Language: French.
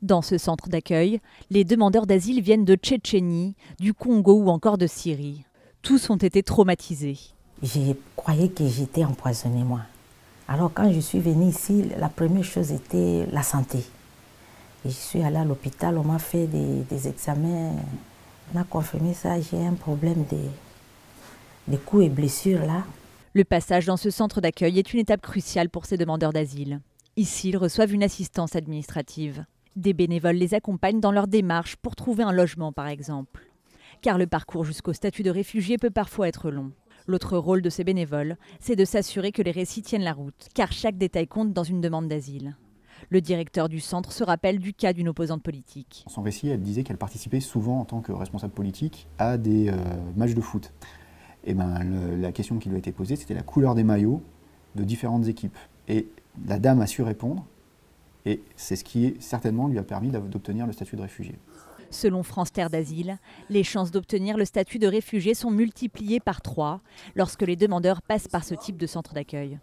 Dans ce centre d'accueil, les demandeurs d'asile viennent de Tchétchénie, du Congo ou encore de Syrie. Tous ont été traumatisés. Je croyais que j'étais empoisonnée, moi. Alors quand je suis venue ici, la première chose était la santé. Et je suis allée à l'hôpital, on m'a fait des examens, on a confirmé ça, j'ai un problème de coups et blessures là. Le passage dans ce centre d'accueil est une étape cruciale pour ces demandeurs d'asile. Ici, ils reçoivent une assistance administrative. Des bénévoles les accompagnent dans leur démarche pour trouver un logement, par exemple. Car le parcours jusqu'au statut de réfugié peut parfois être long. L'autre rôle de ces bénévoles, c'est de s'assurer que les récits tiennent la route, car chaque détail compte dans une demande d'asile. Le directeur du centre se rappelle du cas d'une opposante politique. Dans son récit, elle disait qu'elle participait souvent en tant que responsable politique à des matchs de foot. Et la question qui lui a été posée, c'était la couleur des maillots de différentes équipes. Et la dame a su répondre, et c'est ce qui certainement lui a permis d'obtenir le statut de réfugié. Selon France Terre d'Asile, les chances d'obtenir le statut de réfugié sont multipliées par 3 lorsque les demandeurs passent par ce type de centre d'accueil.